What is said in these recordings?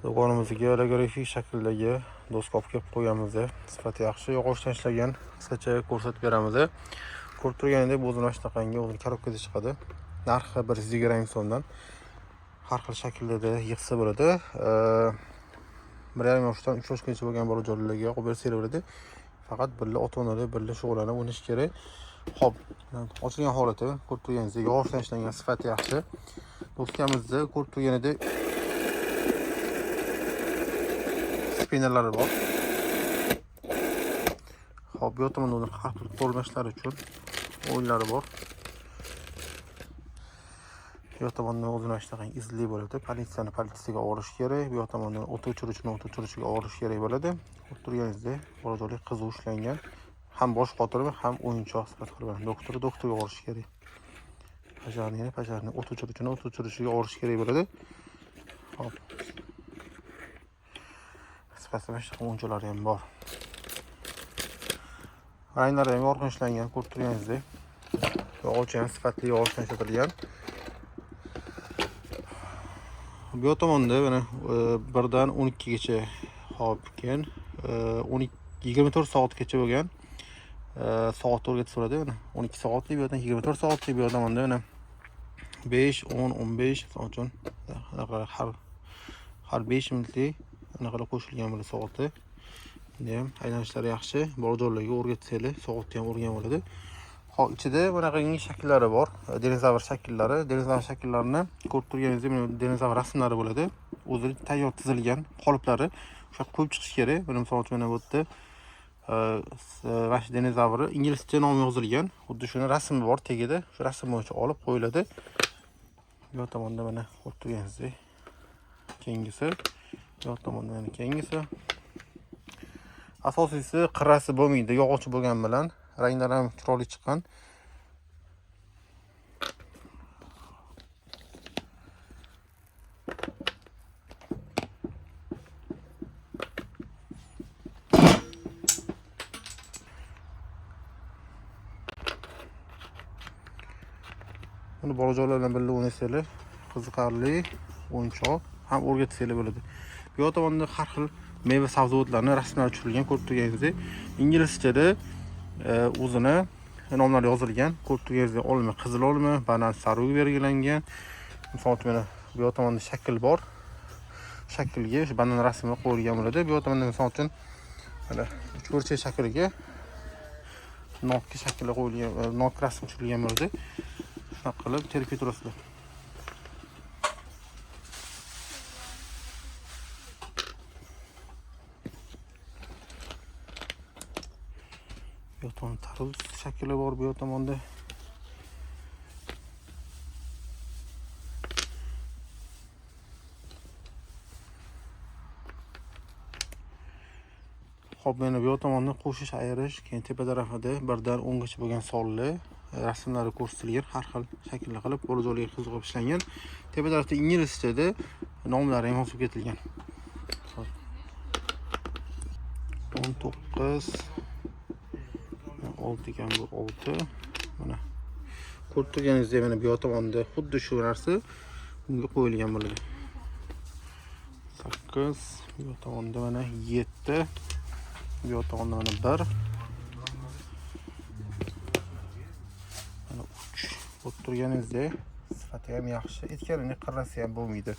Do'konimizga holografik shakldagi doskop kelib qo'yamiz. Sifati yaxshi, yog'ochdan ishlagan. Qisqacha ko'rsatib beramiz. Ko'rib turganingdek bu o'zini shtaqanga o'zini korobkada chiqadi. Narxi 120 so'mdan. Har xil shaklda yig'sa bo'ladi. 1,5 yoshdan 3 yoshgacha bo'lgan bolajonlarga qo'yib bersa bo'ladi. Faqat birga ota-onalar birga shug'ullanib o'ynash kerak. Xo'p, ochilgan holati ko'rib turganingizdek yog'ochdan ishlangan, sifati yaxshi. Do'skamizda ko'rib turganingdek spinnerlari bor. Xo'p, bu tomonda uning har xil qo'lmashlari uchun o'yinlari bor. Bu tomondan o'zini ishlagan izli bo'ladi. Politsiyaga olish kerak. Bu tomondan o't o'chiruvchiga olish kerak bo'ladi. Ko'rib turganingizdek, bolajolik qiziq ishlangan. Ham bosh qotirib, ham o'yinchoq sifatida qilgan. Doktorga olish kerak. Pajarni o't o'chiruvchiga olish kerak bo'ladi. Xo'p. Sifatida o'yinchoqlari ham bor. Ranglari ham yorqin ishlangan, ko'rib turganingizdek. Yog'och ham sifatli yog'ochdan ishlatilgan. Bu tomonda mana 1 dan 12 gacha hop ekan. 24 soatgacha bo'lgan. Soat o'rgatib so'radi mana. 12 soatlik, bu yerdan 24 soatlik, bu tomonda mana 5, 10, 15 soat uchun har 5 minutlik anaqa qo'shilgan bo'ladi soati. Ham aylanishlari yaxshi. Bolajonlarga o'rgatsanglar, soatni ham o'rgan bo'ladi. Hop, ichida bunaqangi shakllari bor. Dinozavr shakllari. Dinozavr shaklallarini ko'rib turganingizdek, mana dinozavr rasmlari bo'ladi. O'zi tayyor tizilgan qoliplari. O'sha qo'yib chiqish kerak. Mana misol uchun mana bu yerda vash dinozavri inglizcha nomi yozilgan. Xuddi shuni rasmi bor tagida. Shu rasm bo'yicha olib qo'yiladi. Bu tomonda mana ko'rib turganingizdek keyingisi. Bu tomonda mana keyingisi. Asosiysi qirrasi bo'lmaydi, yog'och bo'lgan bilan ranglari ham chiroyli chiqqan. Buni bolajonlar bilan birga o'ynasanglar, qiziqarli o'yinchoq ham o'rgatsanglar bo'ladi. Bu tomonda har xil meva sabzavotlarni rasmlari tushirilgan, ko'rib turganingizdek. Inglizchada o'zini nomlari yozilgan. Ko'rib turganingizdek, olma, qizil olma, banan sarig'i belgilangan. Misol uchun mana bu tomonda shakl bor. Shaklga shu banan rasmi qo'yilgan bo'ladi. Bu tomonda misol uchun mana uchburchak shakliga nok shakli qo'yilgan, nok rasmi tushirilgan bo'ladi. Shunaqa qilib terib turasizlar. Bu tomonda tarvuz shakli bor, bu tomonda. Xo'p, mana bu tomonda qo'shish, ayirish, keyin tepa tarafida 1 dan 10 gacha bo'lgan sonli rasmlari ko'rsatilgan, har xil shaklda qilib bolajonlarga qiziq ishlangan. Tepa tarafda inglizchada nomlari ham yozib ketilgan. 19 6 ekan bu 6. Mana ko'rib turganingizdek, mana bu tomonda xuddi shu narsa bunga qo'yilgan bo'ladi. 8, bu tomonda mana 7, bu tomonda mana 1, mana 3. Ko'rib turganingizdek, sifati ham yaxshi, etganining qirrasi ham bo'lmaydi.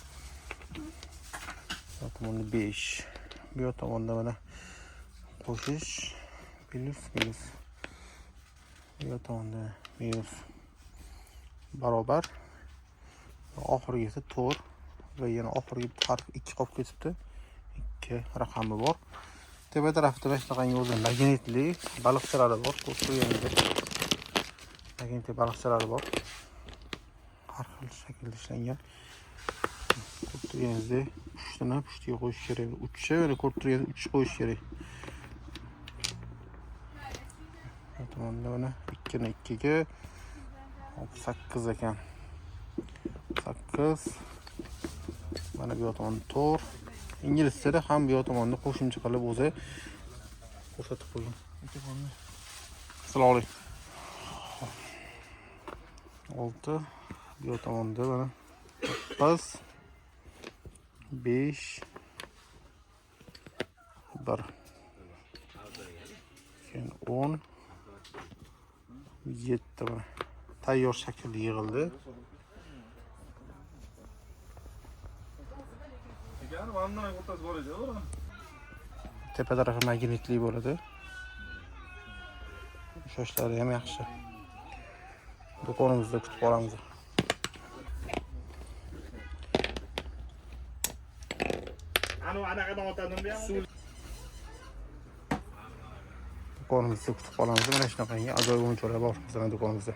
Bu tomonda 5, bu tomonda mana qo'shish plus. Bu tomonda minus barobar. Oxirgisi 4 va yana oxirgi harf 2 qolib ketibdi. 2 raqami bor. Tepa tarafda boshqangi o'zi magnitli baliqchalari bor. Ko'rib turganingizdek magnitli baliqchalari bor. Har xil shaklda ishlangan. Ko'rib turganingizdek uchtani pushtiga qo'yish kerak. 3 va ko'rib turganingizdek 3 qo'yish kerak. Bu tomonda mana 2 ni 2 ga 8 ekan. 8. Mana bu tomonda 4. Inglizchada ham bu tomonda qo'shimcha qilib o'zi ko'rsatib qo'ygan. Siloli. 6. Bu tomonda mana 9, 5, bir. Keyin 10 7 mana. Tayyor shaklda yig'ildi. Yani vannaning o'rtasi bor edi, to'g'rimi? Tepa tarafi magnitli bo'ladi. Shoshlari ham yaxshi. Do'konimizda kutib qolamiz. Anaqadan otadimmi ham? Do'konimizda kutib qolamiz. Mana shunaqangi ajoyib o'yinchoqlar bor bizning do'konimizda.